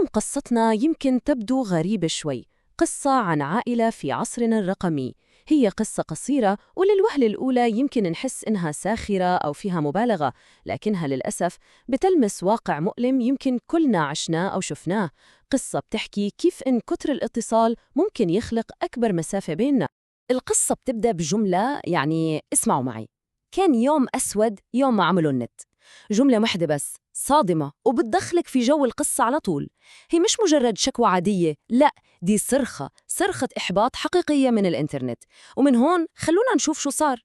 اليوم قصتنا يمكن تبدو غريبة شوي، قصة عن عائلة في عصرنا الرقمي. هي قصة قصيرة وللوهلة الأولى يمكن نحس إنها ساخرة أو فيها مبالغة، لكنها للأسف بتلمس واقع مؤلم يمكن كلنا عشناه أو شفناه. قصة بتحكي كيف إن كتر الاتصال ممكن يخلق أكبر مسافة بيننا. القصة بتبدأ بجملة، اسمعوا معي. كان يوم أسود يوم ما عملوا النت. جملة واحدة بس صادمة وبتدخلك في جو القصة على طول. هي مش مجرد شكوى عادية، لا، دي صرخة إحباط حقيقية من الإنترنت. ومن هون خلونا نشوف شو صار.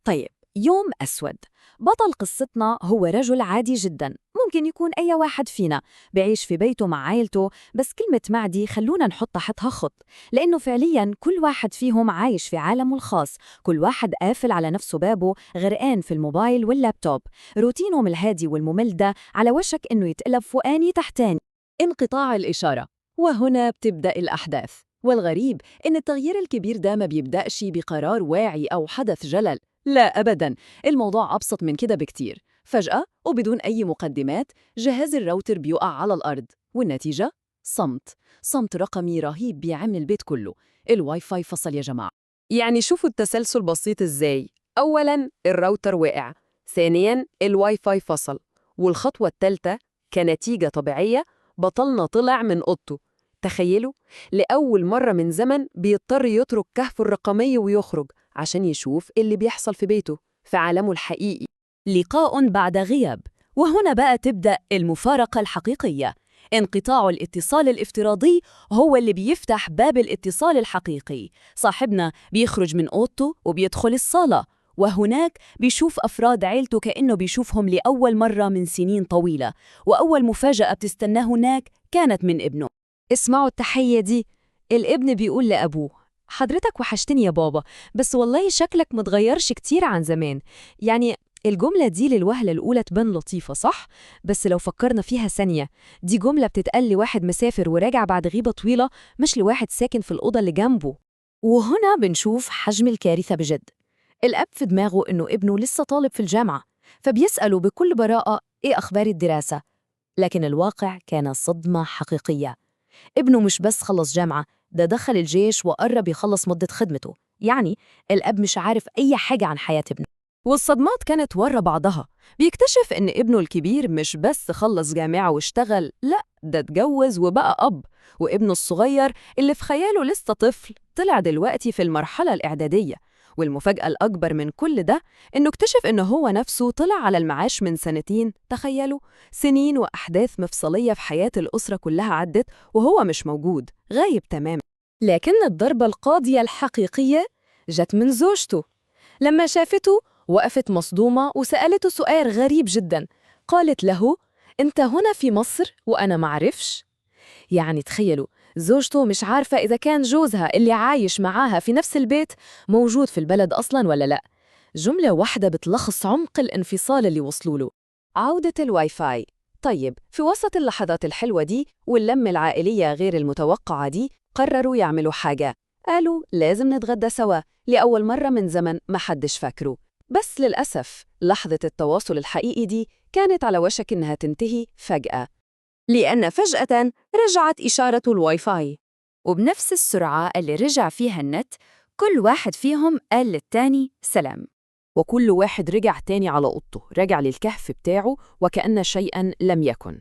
طيب، يوم أسود. بطل قصتنا هو رجل عادي جدا، ممكن يكون أي واحد فينا بيعيش في بيته مع عائلته، بس كلمة معدي خلونا نحط تحتها خط، لأنه فعليا كل واحد فيهم عايش في عالمه الخاص، كل واحد قافل على نفسه بابه، غرقان في الموبايل واللابتوب. روتينهم الهادي والممل ده على وشك إنه يتقلب فوقاني تحتاني. انقطاع الإشارة، وهنا بتبدأ الأحداث. والغريب إن التغيير الكبير ده ما بيبدأش بقرار واعي أو حدث جلل، لا أبداً. الموضوع أبسط من كده بكتير. فجأة وبدون أي مقدمات جهاز الراوتر بيقع على الأرض، والنتيجة صمت رقمي رهيب بيعم البيت كله. الواي فاي فصل يا جماعة. شوفوا التسلسل بسيط إزاي. أولاً الراوتر وقع، ثانياً الواي فاي فصل، والخطوة الثالثة كنتيجة طبيعية بطلنا طلع من أوضته. تخيلوا، لأول مرة من زمن بيضطر يترك كهفه الرقمي ويخرج عشان يشوف اللي بيحصل في بيته، في عالمه الحقيقي. لقاء بعد غياب، وهنا بقى تبدأ المفارقة الحقيقية. انقطاع الاتصال الافتراضي هو اللي بيفتح باب الاتصال الحقيقي. صاحبنا بيخرج من أوضته وبيدخل الصالة، وهناك بيشوف أفراد عيلته كأنه بيشوفهم لأول مرة من سنين طويلة. وأول مفاجأة بتستناه هناك كانت من ابنه. اسمعوا التحية دي. الابن بيقول لأبوه: حضرتك وحشتني يا بابا، بس والله شكلك متغيرش كتير عن زمان. الجملة دي للوهلة الأولى تبان لطيفة، صح؟ بس لو فكرنا فيها ثانية، دي جملة بتتقال لواحد مسافر وراجع بعد غيبة طويلة، مش لواحد ساكن في الأوضة اللي جنبه. وهنا بنشوف حجم الكارثة بجد. الأب في دماغه إنه ابنه لسه طالب في الجامعة، فبيسأله بكل براءة: إيه أخبار الدراسة؟ لكن الواقع كان صدمة حقيقية. ابنه مش بس خلص جامعة، ده دخل الجيش وقرب يخلص مدة خدمته. الأب مش عارف أي حاجة عن حياة ابنه. والصدمات كانت ورا بعضها. بيكتشف إن ابنه الكبير مش بس خلص جامعة واشتغل، لأ، ده اتجوز وبقى أب. وابنه الصغير اللي في خياله لسه طفل طلع دلوقتي في المرحلة الإعدادية. والمفاجأة الأكبر من كل ده إنه اكتشف إنه هو نفسه طلع على المعاش من سنتين. تخيلوا، سنين وأحداث مفصلية في حياة الأسرة كلها عدت وهو مش موجود، غايب تماما. لكن الضربة القاضية الحقيقية جت من زوجته. لما شافته وقفت مصدومة وسألته سؤال غريب جدا. قالت له: أنت هنا في مصر وأنا معرفش؟ تخيلوا، زوجته مش عارفة إذا كان جوزها اللي عايش معاها في نفس البيت موجود في البلد أصلاً ولا لأ. جملة واحدة بتلخص عمق الانفصال اللي وصلوا له. عودة الواي فاي. طيب، في وسط اللحظات الحلوة دي واللمة العائلية غير المتوقعة دي، قرروا يعملوا حاجة. قالوا لازم نتغدى سوا، لأول مرة من زمن ما حدش فاكره. بس للأسف لحظة التواصل الحقيقي دي كانت على وشك إنها تنتهي فجأة، لأن فجأة رجعت إشارة الواي فاي، وبنفس السرعة اللي رجع فيها النت كل واحد فيهم قال للتاني سلام. وكل واحد رجع تاني على أوضته، رجع للكهف بتاعه وكأن شيئاً لم يكن.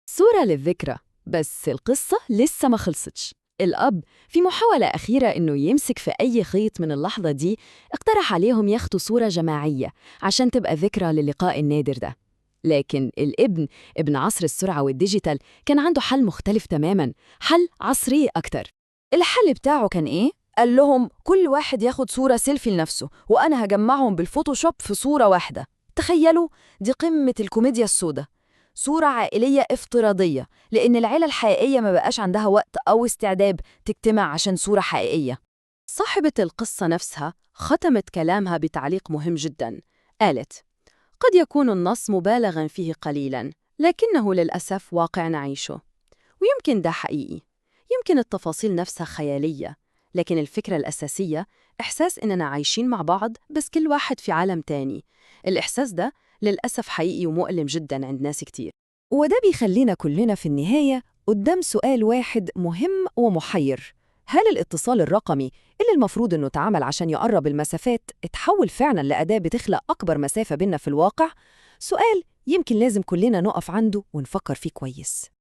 صورة للذكرى، بس القصة لسه ما خلصتش. الأب في محاولة أخيرة إنه يمسك في أي خيط من اللحظة دي اقترح عليهم ياخدوا صورة جماعية عشان تبقى ذكرى للقاء النادر ده. لكن الابن، ابن عصر السرعة والديجيتال، كان عنده حل مختلف تماماً، حل عصري أكتر. الحل بتاعه كان إيه؟ قال لهم كل واحد ياخد صورة سيلفي لنفسه وأنا هجمعهم بالفوتوشوب في صورة واحدة. تخيلوا، دي قمة الكوميديا السوداء. صورة عائلية افتراضية، لأن العيلة الحقيقية ما بقاش عندها وقت أو استعداد تجتمع عشان صورة حقيقية. صاحبة القصة نفسها ختمت كلامها بتعليق مهم جداً. قالت: قد يكون النص مبالغاً فيه قليلاً، لكنه للأسف واقع نعيشه. ويمكن ده حقيقي، يمكن التفاصيل نفسها خيالية، لكن الفكرة الأساسية إحساس إننا عايشين مع بعض بس كل واحد في عالم تاني. الإحساس ده للأسف حقيقي ومؤلم جداً عند ناس كتير. وده بيخلينا كلنا في النهاية قدام سؤال واحد مهم ومحير: هل الاتصال الرقمي اللي المفروض إنه اتعمل عشان يقرب المسافات اتحول فعلاً لأداة بتخلق أكبر مسافة بيننا في الواقع؟ سؤال يمكن لازم كلنا نقف عنده ونفكر فيه كويس.